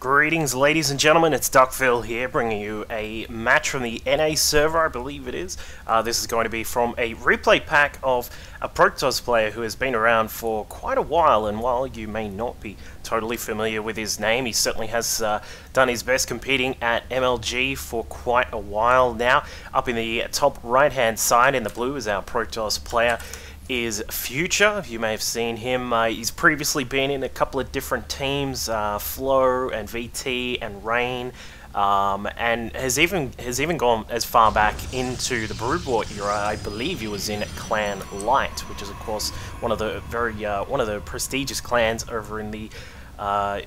Greetings, ladies and gentlemen, it's Duckville here, bringing you a match from the NA server, I believe it is. This is going to be from a replay pack of a Protoss player who has been around for quite a while, and while you may not be totally familiar with his name, he certainly has done his best competing at MLG for quite a while now. Up in the top right-hand side in the blue is our Protoss player is Future. You may have seen him. He's previously been in a couple of different teams, Flow and VT and Rain, and has even gone as far back into the Brood War era. I believe he was in Clan Light, which is of course one of the prestigious clans over in the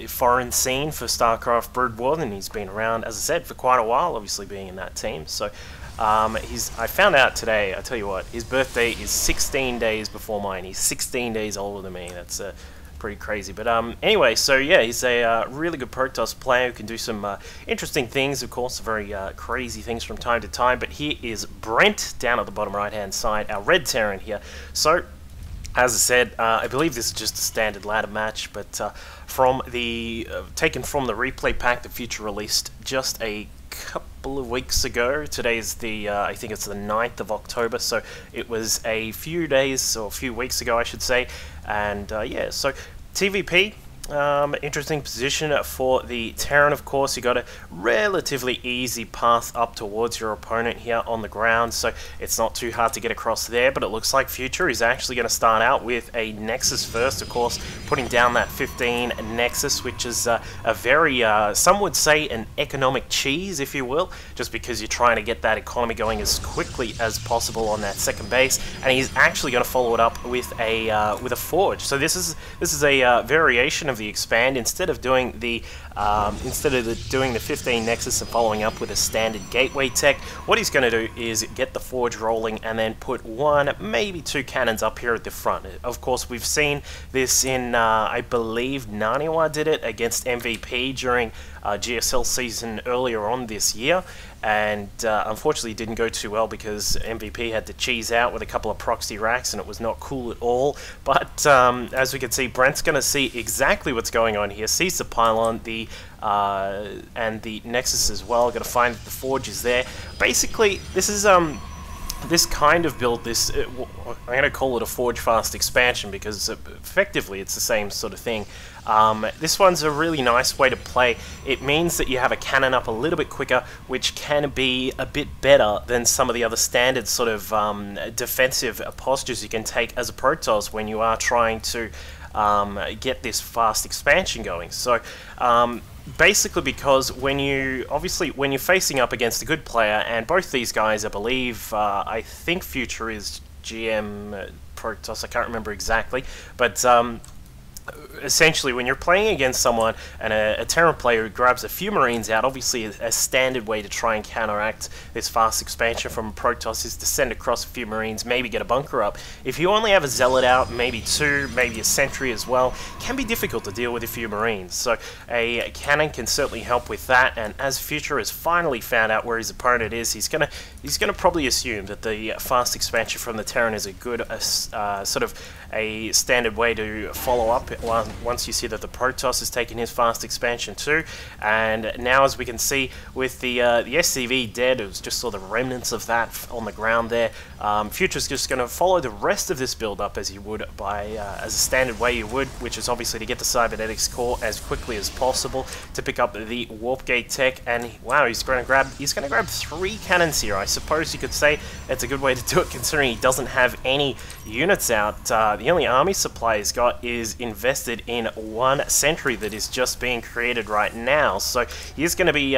foreign scene for StarCraft Brood War, and he's been around, as I said, for quite a while, obviously being in that team. So I found out today, I tell you what, his birthday is 16 days before mine. He's 16 days older than me. That's pretty crazy. But anyway, so yeah, he's a really good Protoss player who can do some interesting things, of course, very crazy things from time to time. But here is Brent down at the bottom right-hand side, our Red Terran here. So, as I said, I believe this is just a standard ladder match, but from the taken from the replay pack the Future released just a couple of weeks ago. Today's the I think it's the 9th of October, so it was a few days or a few weeks ago, I should say. And yeah, so TVP. Interesting position for the Terran, of course. You got a relatively easy path up towards your opponent here on the ground, so it's not too hard to get across there. But it looks like Future is actually going to start out with a Nexus first, of course, putting down that 15 Nexus, which is a very, some would say, an economic cheese, if you will, just because you're trying to get that economy going as quickly as possible on that second base. And he's actually going to follow it up with a Forge. So this is a variation of the expand. Instead of doing the 15 Nexus and following up with a standard gateway tech, what he's going to do is get the Forge rolling and then put one, maybe two cannons up here at the front. Of course, we've seen this in I believe Naniwa did it against MVP during GSL season earlier on this year, and unfortunately it didn't go too well because MVP had to cheese out with a couple of proxy racks and it was not cool at all. But as we can see, Brent's going to see exactly what's going on here, sees the pylon, and the Nexus as well. Going to find that the Forge is there. Basically, this is this kind of build, I'm going to call it a Forge Fast expansion because effectively it's the same sort of thing. This one's a really nice way to play. It means that you have a cannon up a little bit quicker, which can be a bit better than some of the other standard sort of defensive postures you can take as a Protoss when you are trying to get this fast expansion going. So basically, because when you're facing up against a good player, and both these guys, I believe, I think Future is GM Protoss, I can't remember exactly, but essentially, when you're playing against someone and a Terran player who grabs a few Marines out, obviously a standard way to try and counteract this fast expansion from Protoss is to send across a few Marines, maybe get a bunker up. If you only have a Zealot out, maybe two, maybe a Sentry as well, it can be difficult to deal with a few Marines. So a cannon can certainly help with that, and as Future has finally found out where his opponent is, he's gonna probably assume that the fast expansion from the Terran is a good sort of a standard way to follow up once you see that the Protoss is taking his fast expansion too. And now, as we can see with the SCV dead, it was just saw the remnants of that on the ground there. Future's just going to follow the rest of this build up as you would as a standard way you would, which is obviously to get the Cybernetics core as quickly as possible to pick up the Warp Gate tech. And wow, he's going to grab 3 cannons here. I suppose you could say it's a good way to do it considering he doesn't have any units out. The only army supply he's got is invested in 1 Sentry that is just being created right now. So he's going to be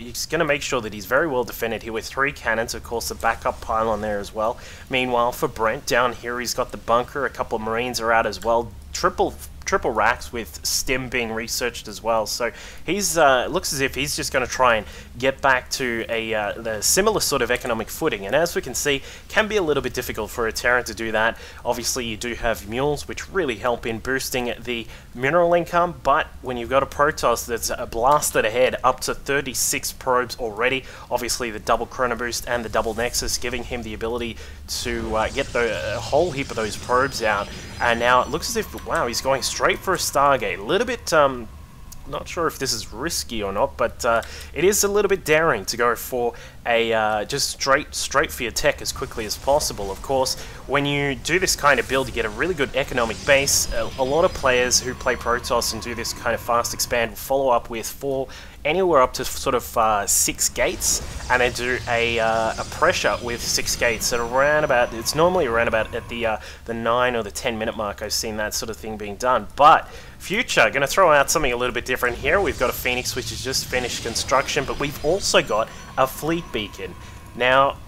he's going to make sure that he's very well defended here with 3 cannons, of course, a backup pylon there as well. Meanwhile, for Brent down here, he's got the bunker, a couple of Marines are out as well, triple racks with Stim being researched as well. So he's looks as if he's just going to try and get back to the similar sort of economic footing, and as we can see, can be a little bit difficult for a Terran to do that. Obviously, you do have mules, which really help in boosting the mineral income, but when you've got a Protoss that's blasted ahead up to 36 probes already, obviously the double Chrono Boost and the double Nexus giving him the ability to get a whole heap of those probes out. And now it looks as if, wow, he's going straight for a Stargate. A little bit not sure if this is risky or not, but it is a little bit daring to go for a just straight for your tech as quickly as possible. Of course, when you do this kind of build, you get a really good economic base. A lot of players who play Protoss and do this kind of fast expand will follow up with anywhere up to sort of 6 gates, and then do a pressure with 6 gates at around about, it's normally around about at the 9 or the 10 minute mark. I've seen that sort of thing being done. But Future, going to throw out something a little bit different here. We've got a Phoenix which has just finished construction, but we've also got a fleet beacon. Now,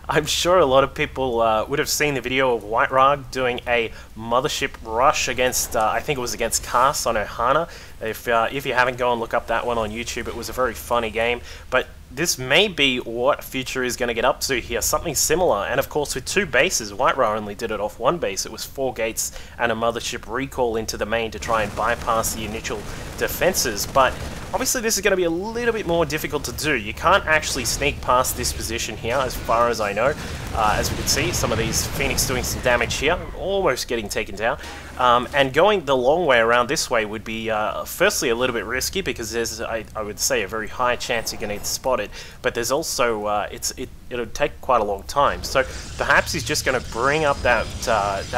I'm sure a lot of people would have seen the video of White Rag doing a mothership rush against, I think it was against Cast on Ohana. If you haven't, go and look up that one on YouTube. It was a very funny game. But this may be what Future is going to get up to here, something similar. And of course, with 2 bases, White Rag only did it off 1 base. It was 4 gates and a mothership recall into the main to try and bypass the initial defenses. But obviously, this is going to be a little bit more difficult to do. You can't actually sneak past this position here, as far as I know. As we can see, some of these Phoenix doing some damage here, almost getting taken down. And going the long way around this way would be, firstly, a little bit risky, because there's, I would say, a very high chance you're going to get spotted. But there's also, it'll take quite a long time. So perhaps he's just going to bring up that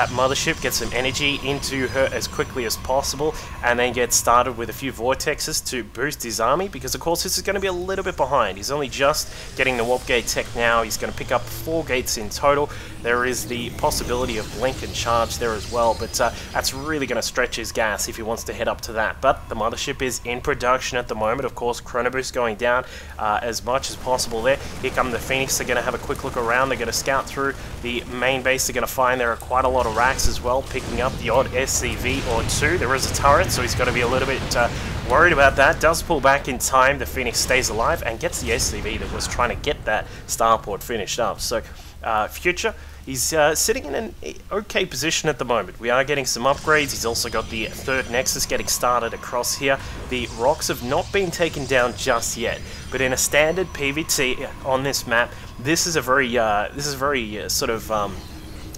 mothership, get some energy into her as quickly as possible, and then get started with a few vortexes to boost his army, because of course this is going to be a little bit behind. He's only just getting the warp gate tech now. He's going to pick up 4 gates in total. There is the possibility of blink and charge there as well, but that's really going to stretch his gas if he wants to head up to that. But the mothership is in production at the moment. Of course, Chrono Boost going down as much as possible there. Here come the Phoenix. They're going to have a quick look around. They're going to scout through the main base. They're going to find there are quite a lot of racks as well, picking up the odd SCV or 2. There is a turret, so he's got to be a little bit worried about that. Does pull back in time. The Phoenix stays alive and gets the SCV that was trying to get that starport finished up. So Future, he's sitting in an okay position at the moment. We are getting some upgrades. He's also got the 3rd Nexus getting started across here. The rocks have not been taken down just yet, but in a standard PvT on this map, this is a very sort of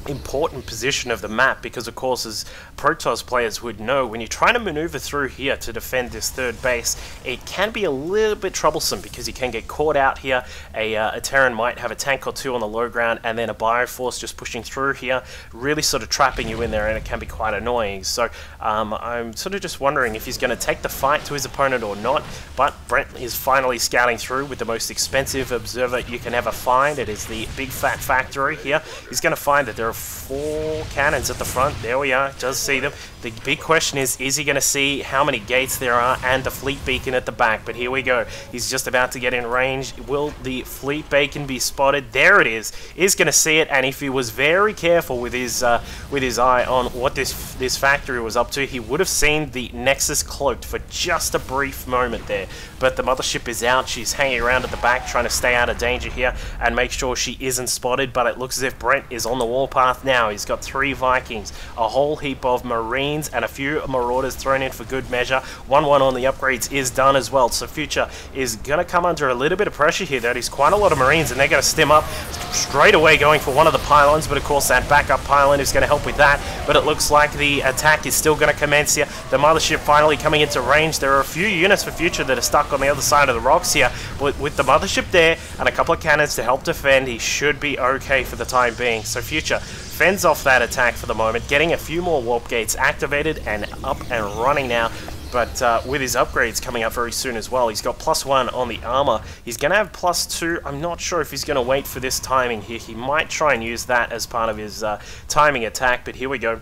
important position of the map, because of course, as Protoss players would know, when you're trying to maneuver through here to defend this 3rd base, it can be a little bit troublesome, because you can get caught out here. A Terran might have a tank or 2 on the low ground, and then a Bioforce just pushing through here, really sort of trapping you in there, and it can be quite annoying. So I'm sort of just wondering if he's going to take the fight to his opponent or not. But Brent is finally scouting through with the most expensive observer you can ever find. It is the Big Fat Factory here. He's going to find that there are 4 cannons at the front. There we are, does see them. The big question is he going to see how many gates there are and the fleet beacon at the back? But here we go. He's just about to get in range. Will the fleet beacon be spotted? There it is. He's going to see it, and if he was very careful with his eye on what this factory was up to, he would have seen the Nexus cloaked for just a brief moment there. But the mothership is out. She's hanging around at the back, trying to stay out of danger here and make sure she isn't spotted. But it looks as if Brent is on the warpath now. He's got 3 Vikings, a whole heap of Marines, and a few Marauders thrown in for good measure. 1-1 on the upgrades is done as well. So Future is going to come under a little bit of pressure here. That is quite a lot of Marines, and they're going to stem up straight away, going for one of the pylons. But of course, that backup pylon is going to help with that. But it looks like the attack is still going to commence here. The mothership finally coming into range. There are a few units for Future that are stuck on the other side of the rocks here. But with the mothership there and a couple of cannons to help defend, he should be okay for the time being. So Future fends off that attack for the moment, getting a few more warp gates activated and up and running now. But with his upgrades coming up very soon as well, he's got +1 on the armor. He's going to have +2. I'm not sure if he's going to wait for this timing here. He might try and use that as part of his timing attack, but here we go.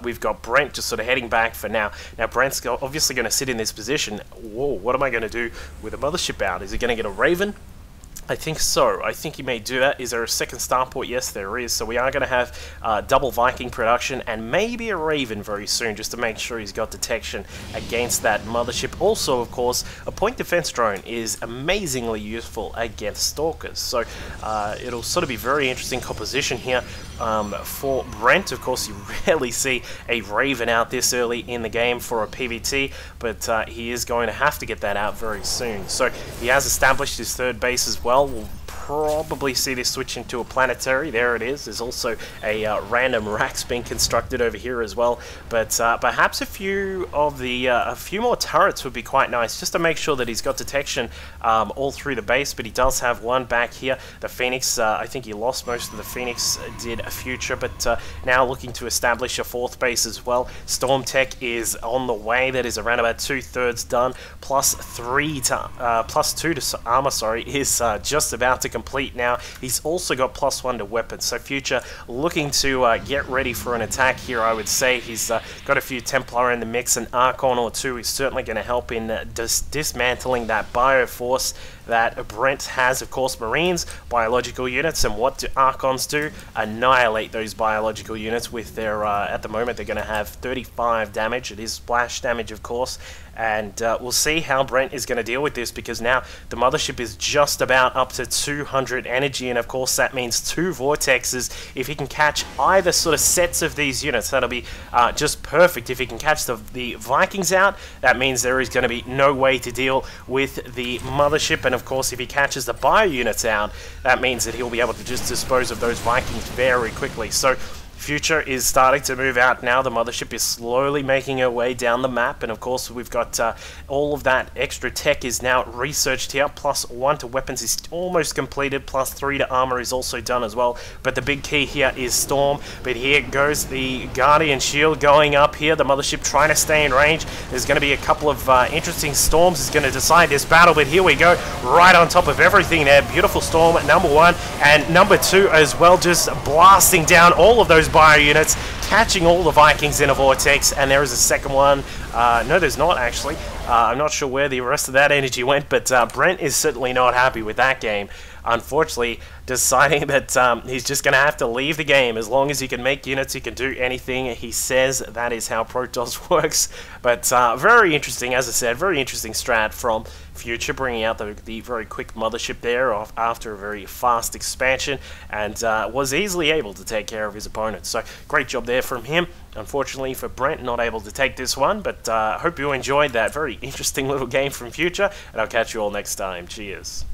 We've got Brent just sort of heading back for now. Now Brent's obviously going to sit in this position. Whoa, what am I going to do with a mothership out? Is he going to get a Raven? I think so. I think he may do that. Is there a second starport? Yes, there is. So we are going to have double Viking production and maybe a Raven very soon, just to make sure he's got detection against that mothership. Also, of course, a point defense drone is amazingly useful against stalkers. So it'll sort of be very interesting composition here for Brent. Of course, you rarely see a Raven out this early in the game for a PvT, but he is going to have to get that out very soon. So he has established his third base as well. We'll probably see this switch into a planetary. There it is. There's also a random racks being constructed over here as well. But perhaps a few more turrets would be quite nice, just to make sure that he's got detection all through the base. But he does have one back here. The Phoenix, I think he lost most of the Phoenix, did a Future, but now looking to establish a fourth base as well. Storm Tech is on the way. That is around about 2/3 done. +2 to armor, sorry, is just about to complete now. He's also got +1 to weapons. So Future looking to get ready for an attack here, I would say. He's got a few Templar in the mix. An Archon or two is certainly going to help in dismantling that Bioforce that Brent has. Of course, Marines, biological units, and what do Archons do? Annihilate those biological units with their, at the moment, they're going to have 35 damage. It is splash damage, of course, and we'll see how Brent is going to deal with this, because now the mothership is just about up to 200 energy, and of course that means 2 vortexes. If he can catch either sort of sets of these units, that'll be just perfect. If he can catch the Vikings out, that means there is going to be no way to deal with the mothership, and of course if he catches the bio units out, that means that he'll be able to just dispose of those Vikings very quickly. So Future is starting to move out now. The mothership is slowly making her way down the map, and of course we've got all of that extra tech is now researched here. +1 to weapons is almost completed. +3 to armor is also done as well. But the big key here is Storm. But here goes the Guardian Shield going up here. The mothership trying to stay in range. There's going to be a couple of interesting storms is going to decide this battle, but here we go, right on top of everything there. Beautiful Storm at #1 and #2 as well, just blasting down all of those bio units, catching all the Vikings in a vortex. And there is a second one. No, there's not actually. I'm not sure where the rest of that energy went, but Brent is certainly not happy with that game. Unfortunately, deciding that he's just going to have to leave the game. As long as he can make units, he can do anything. He says that is how Protoss works. But very interesting, as I said, very interesting strat from Future, bringing out the very quick mothership there after a very fast expansion, and was easily able to take care of his opponent. So great job there from him. Unfortunately for Brent, not able to take this one, but hope you enjoyed that very interesting little game from Future, and I'll catch you all next time. Cheers.